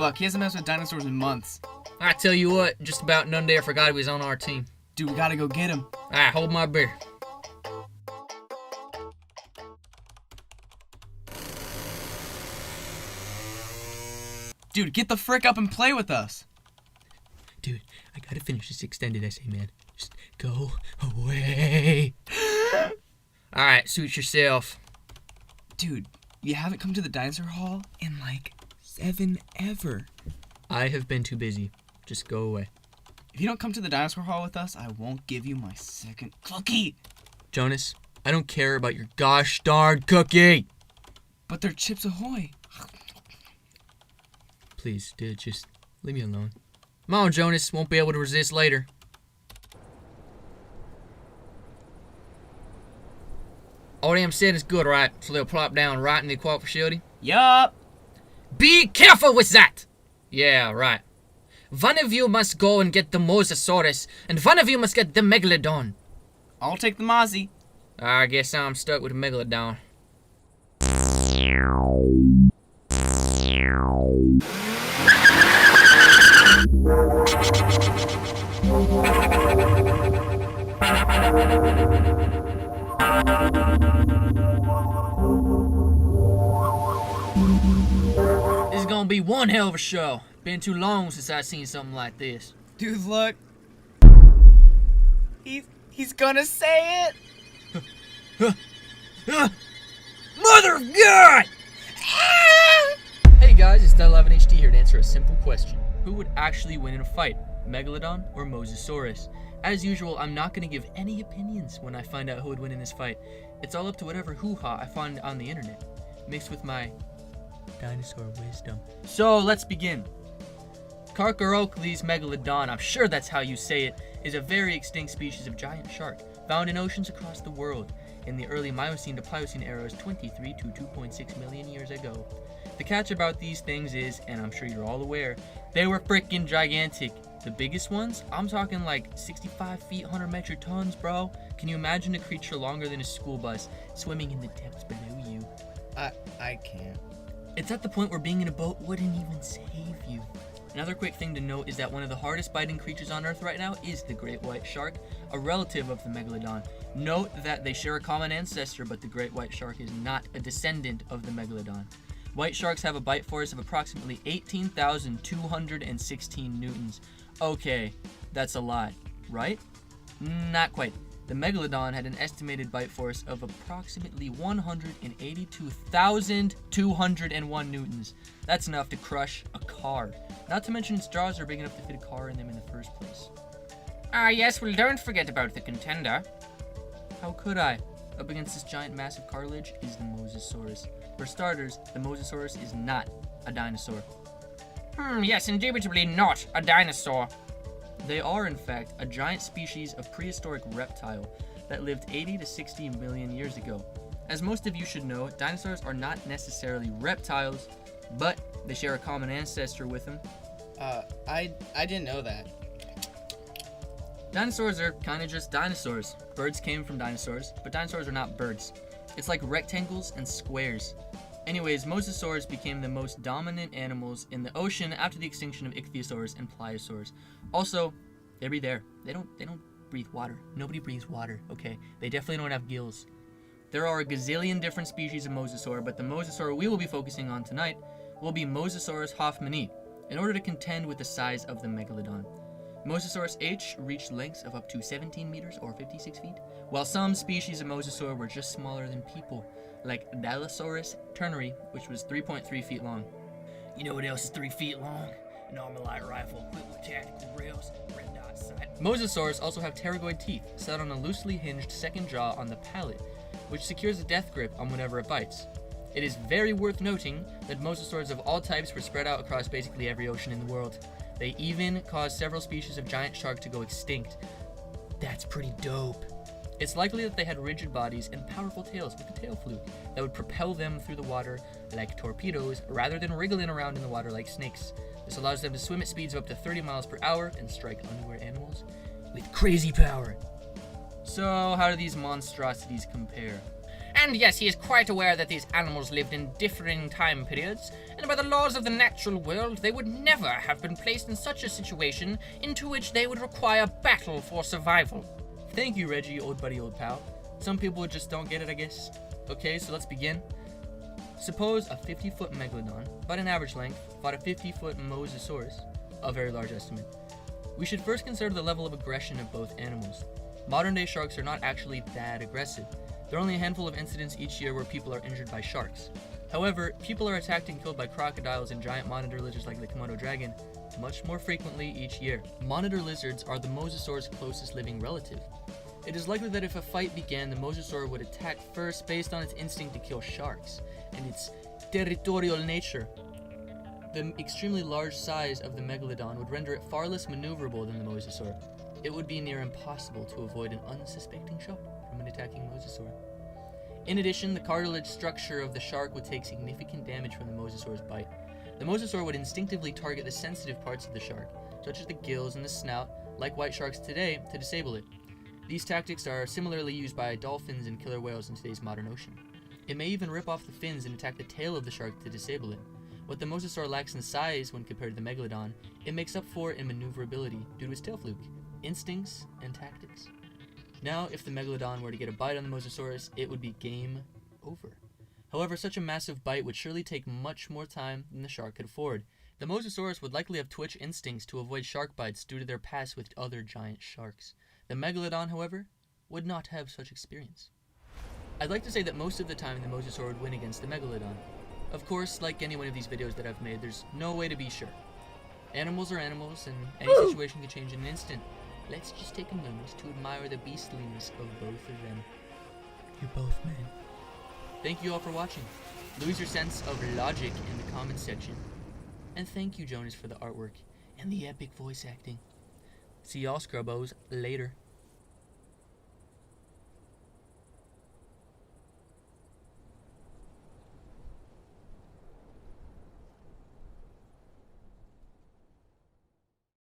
Buck. He hasn't messed with dinosaurs in months. I tell you what, just about none day I forgot he was on our team. Dude, we gotta go get him. Alright, hold my beer. Dude, get the frick up and play with us. Dude, I gotta finish this extended essay, man. Just go away. Alright, suit yourself. Dude, you haven't come to the dinosaur hall in like 7 ever. I have been too busy. Just go away. If you don't come to the dinosaur hall with us, I won't give you my second cookie. Jonas, I don't care about your gosh darn cookie. But they're Chips Ahoy. Please, dude, just leave me alone. Come on, Jonas. Won't be able to resist later. All them said is good, right? So they'll plop down right in the aquatic facility? Yup. Be careful with that! Yeah, right. One of you must go and get the Mosasaurus, and one of you must get the Megalodon. I'll take the Mozzie. I guess I'm stuck with the Megalodon. This is gonna be one hell of a show. Been too long since I've seen something like this. Dude, look. He's gonna say it. Mother of God! Hey guys, it's Del11HD here to answer a simple question. Who would actually win in a fight, Megalodon or Mosasaurus? As usual, I'm not going to give any opinions when I find out who would win in this fight. It's all up to whatever hoo-ha I find on the internet, mixed with my dinosaur wisdom. So, let's begin. Carcharodontes megalodon, I'm sure that's how you say it, is a very extinct species of giant shark, found in oceans across the world. In the early Miocene to Pliocene eras 23 to 2.6 million years ago. The catch about these things is, and I'm sure you're all aware, they were freaking gigantic. The biggest ones, I'm talking like 65 feet, 100 metric tons, bro. Can you imagine a creature longer than a school bus swimming in the depths below you? I can't. It's at the point where being in a boat wouldn't even save you. Another quick thing to note is that one of the hardest biting creatures on Earth right now is the great white shark, a relative of the megalodon. Note that they share a common ancestor, but the great white shark is not a descendant of the megalodon. White sharks have a bite force of approximately 18,216 newtons. Okay, that's a lot, right? Not quite. The megalodon had an estimated bite force of approximately 182,201 newtons. That's enough to crush a car. Not to mention its jaws are big enough to fit a car in them in the first place. Yes, well, don't forget about the contender. How could I? Up against this giant massive cartilage is the Mosasaurus. For starters, the Mosasaurus is not a dinosaur. Yes, indubitably not a dinosaur. They are, in fact, a giant species of prehistoric reptile that lived 80 to 60 million years ago. As most of you should know, dinosaurs are not necessarily reptiles, but they share a common ancestor with them. I didn't know that. Dinosaurs are kind of just dinosaurs. Birds came from dinosaurs, but dinosaurs are not birds. It's like rectangles and squares. Anyways, mosasaurs became the most dominant animals in the ocean after the extinction of ichthyosaurs and pliosaurs. Also, they breathe air. They don't breathe water. Nobody breathes water, okay? They definitely don't have gills. There are a gazillion different species of mosasaur, but the mosasaur we will be focusing on tonight will be Mosasaurus hoffmanni, in order to contend with the size of the megalodon. Mosasaurus H reached lengths of up to 17 meters or 56 feet, while some species of mosasaur were just smaller than people, like Dilophosaurus turneri, which was 3.3 feet long. You know what else is 3 feet long? An Armalite rifle equipped with tactical rails, red dot sight. Mosasaurs also have pterygoid teeth set on a loosely hinged second jaw on the palate, which secures a death grip on whenever it bites. It is very worth noting that mosasaurs of all types were spread out across basically every ocean in the world. They even caused several species of giant shark to go extinct. That's pretty dope. It's likely that they had rigid bodies and powerful tails with a tail fluke that would propel them through the water like torpedoes rather than wriggling around in the water like snakes. This allows them to swim at speeds of up to 30 miles per hour and strike unaware animals with crazy power. So, how do these monstrosities compare? And yes, he is quite aware that these animals lived in differing time periods, and by the laws of the natural world, they would never have been placed in such a situation into which they would require battle for survival. Thank you, Reggie, old buddy, old pal. Some people just don't get it, I guess. Okay, so let's begin. Suppose a 50-foot megalodon, about an average length, fought a 50-foot mosasaurus, a very large estimate. We should first consider the level of aggression of both animals. Modern-day sharks are not actually that aggressive. There are only a handful of incidents each year where people are injured by sharks. However, people are attacked and killed by crocodiles and giant monitor lizards like the Komodo dragon much more frequently each year. Monitor lizards are the mosasaur's closest living relative. It is likely that if a fight began, the mosasaur would attack first based on its instinct to kill sharks and its territorial nature. The extremely large size of the megalodon would render it far less maneuverable than the mosasaur. It would be near impossible to avoid an unsuspecting shot from an attacking mosasaur. In addition, the cartilage structure of the shark would take significant damage from the mosasaur's bite. The mosasaur would instinctively target the sensitive parts of the shark, such as the gills and the snout, like white sharks today, to disable it. These tactics are similarly used by dolphins and killer whales in today's modern ocean. It may even rip off the fins and attack the tail of the shark to disable it. What the mosasaur lacks in size when compared to the megalodon, it makes up for in maneuverability due to its tail fluke, instincts, and tactics. Now, if the megalodon were to get a bite on the mosasaurus, it would be game over. However, such a massive bite would surely take much more time than the shark could afford. The mosasaurus would likely have twitch instincts to avoid shark bites due to their past with other giant sharks. The megalodon, however, would not have such experience. I'd like to say that most of the time the mosasaur would win against the megalodon. Of course, like any one of these videos that I've made, there's no way to be sure. Animals are animals, and any situation can change in an instant. Let's just take a moment to admire the beastliness of both of them. You're both men. Thank you all for watching. Lose your sense of logic in the comments section. And thank you, Jonas, for the artwork and the epic voice acting. See y'all, scrubbos, later.